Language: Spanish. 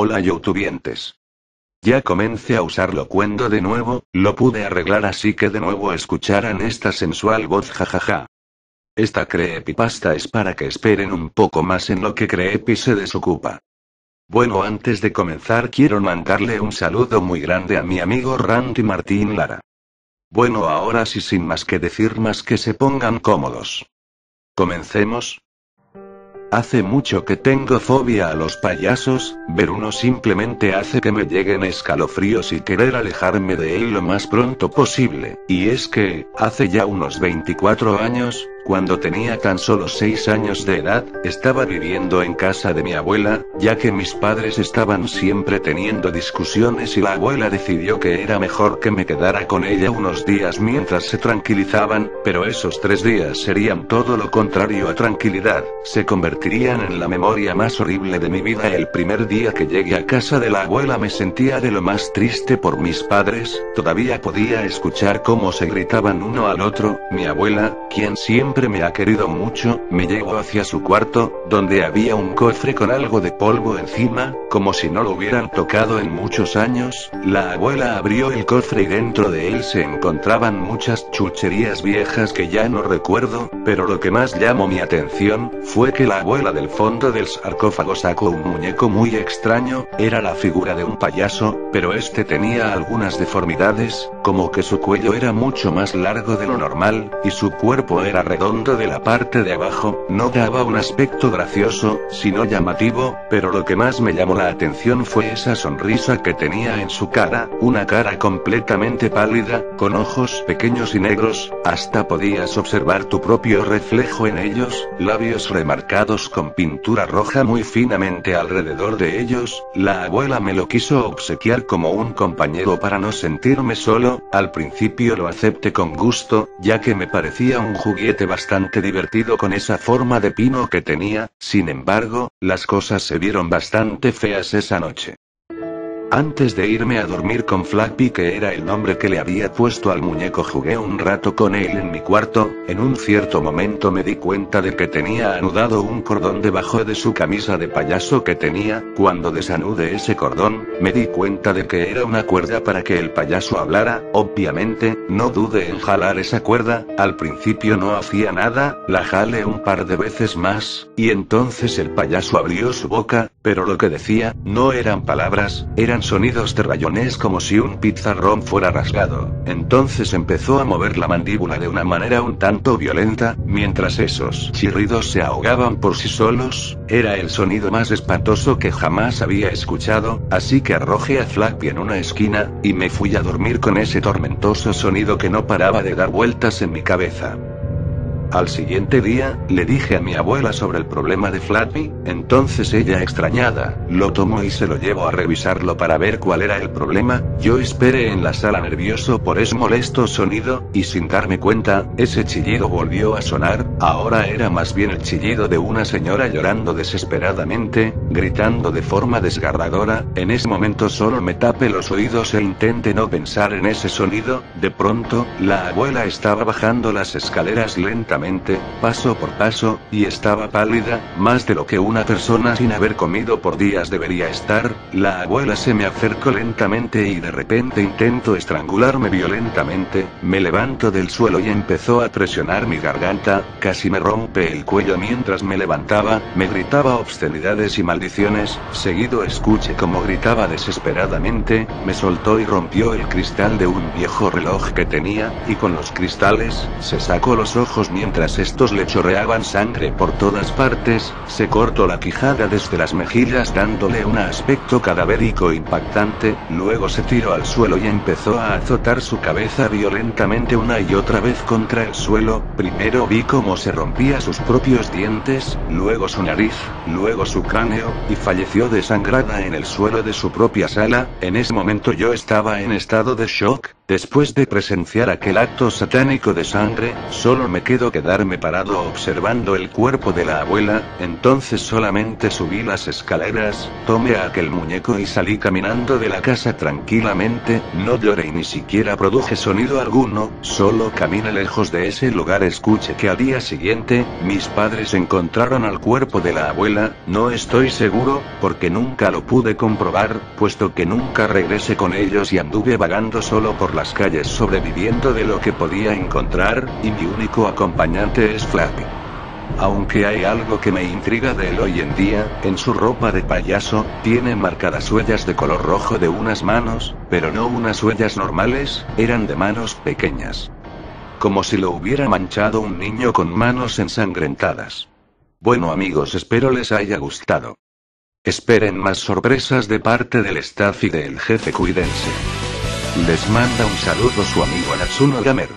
Hola youtubientes. Ya comencé a usar Locuendo de nuevo, lo pude arreglar así que de nuevo escucharan esta sensual voz jajaja. Esta creepypasta es para que esperen un poco más en lo que Creepy se desocupa. Bueno, antes de comenzar quiero mandarle un saludo muy grande a mi amigo Randy Martín Lara. Bueno, ahora sí, sin más que decir, más que se pongan cómodos. ¿Comencemos? Hace mucho que tengo fobia a los payasos, ver uno simplemente hace que me lleguen escalofríos y querer alejarme de él lo más pronto posible, y es que, hace ya unos 24 años, cuando tenía tan solo 6 años de edad, estaba viviendo en casa de mi abuela, ya que mis padres estaban siempre teniendo discusiones y la abuela decidió que era mejor que me quedara con ella unos días mientras se tranquilizaban, pero esos 3 días serían todo lo contrario a tranquilidad, se convertirían en la memoria más horrible de mi vida. El primer día que llegué a casa de la abuela me sentía de lo más triste por mis padres, todavía podía escuchar cómo se gritaban uno al otro. Mi abuela, quien siempre me ha querido mucho, me llevó hacia su cuarto, donde había un cofre con algo de polvo encima, como si no lo hubieran tocado en muchos años. La abuela abrió el cofre y dentro de él se encontraban muchas chucherías viejas que ya no recuerdo, pero lo que más llamó mi atención, fue que la abuela del fondo del sarcófago sacó un muñeco muy extraño, era la figura de un payaso, pero este tenía algunas deformidades, como que su cuello era mucho más largo de lo normal, y su cuerpo era redondo de la parte de abajo, no daba un aspecto gracioso, sino llamativo, pero lo que más me llamó la atención fue esa sonrisa que tenía en su cara, una cara completamente pálida, con ojos pequeños y negros, hasta podías observar tu propio reflejo en ellos, labios remarcados con pintura roja muy finamente alrededor de ellos. La abuela me lo quiso obsequiar como un compañero para no sentirme solo. Al principio lo acepté con gusto, ya que me parecía un juguete bastante divertido con esa forma de pino que tenía. Sin embargo, las cosas se vieron bastante feas esa noche. Antes de irme a dormir con Flappy, que era el nombre que le había puesto al muñeco, jugué un rato con él en mi cuarto. En un cierto momento me di cuenta de que tenía anudado un cordón debajo de su camisa de payaso que tenía. Cuando desanudé ese cordón, me di cuenta de que era una cuerda para que el payaso hablara. Obviamente, no dudé en jalar esa cuerda. Al principio no hacía nada, la jalé un par de veces más, y entonces el payaso abrió su boca, pero lo que decía, no eran palabras, eran sonidos de rayones como si un pizarrón fuera rasgado. Entonces empezó a mover la mandíbula de una manera un tanto violenta, mientras esos chirridos se ahogaban por sí solos. Era el sonido más espantoso que jamás había escuchado, así que arrojé a Flappy en una esquina, y me fui a dormir con ese tormentoso sonido que no paraba de dar vueltas en mi cabeza. Al siguiente día, le dije a mi abuela sobre el problema de Flappy, entonces ella, extrañada, lo tomó y se lo llevó a revisarlo para ver cuál era el problema. Yo esperé en la sala nervioso por ese molesto sonido, y sin darme cuenta, ese chillido volvió a sonar. Ahora era más bien el chillido de una señora llorando desesperadamente, gritando de forma desgarradora. En ese momento solo me tapé los oídos e intenté no pensar en ese sonido. De pronto, la abuela estaba bajando las escaleras lentamente, paso por paso, y estaba pálida, más de lo que una persona sin haber comido por días debería estar. La abuela se me acercó lentamente y de repente intentó estrangularme violentamente. Me levanto del suelo y empezó a presionar mi garganta, casi me rompe el cuello mientras me levantaba, me gritaba obscenidades y maldiciones. Seguido escuché cómo gritaba desesperadamente, me soltó y rompió el cristal de un viejo reloj que tenía, y con los cristales, se sacó los ojos mientras estos le chorreaban sangre por todas partes. Se cortó la quijada desde las mejillas dándole un aspecto cadavérico impactante. Luego se tiró al suelo y empezó a azotar su cabeza violentamente una y otra vez contra el suelo. Primero vi cómo se rompía sus propios dientes, luego su nariz, luego su cráneo, y falleció desangrada en el suelo de su propia sala. En ese momento yo estaba en estado de shock. Después de presenciar aquel acto satánico de sangre, solo me quedó quedarme parado observando el cuerpo de la abuela. Entonces solamente subí las escaleras, tomé a aquel muñeco y salí caminando de la casa tranquilamente. No lloré y ni siquiera produje sonido alguno, solo caminé lejos de ese lugar. Escuché que al día siguiente, mis padres encontraron al cuerpo de la abuela. No estoy seguro, porque nunca lo pude comprobar, puesto que nunca regresé con ellos y anduve vagando solo por las calles sobreviviendo de lo que podía encontrar, y mi único acompañante es Flappy. Aunque hay algo que me intriga de él hoy en día, en su ropa de payaso, tiene marcadas huellas de color rojo de unas manos, pero no unas huellas normales, eran de manos pequeñas. Como si lo hubiera manchado un niño con manos ensangrentadas. Bueno amigos, espero les haya gustado. Esperen más sorpresas de parte del staff y del jefe, cuídense. Les manda un saludo su amigo Natsuno Gamer.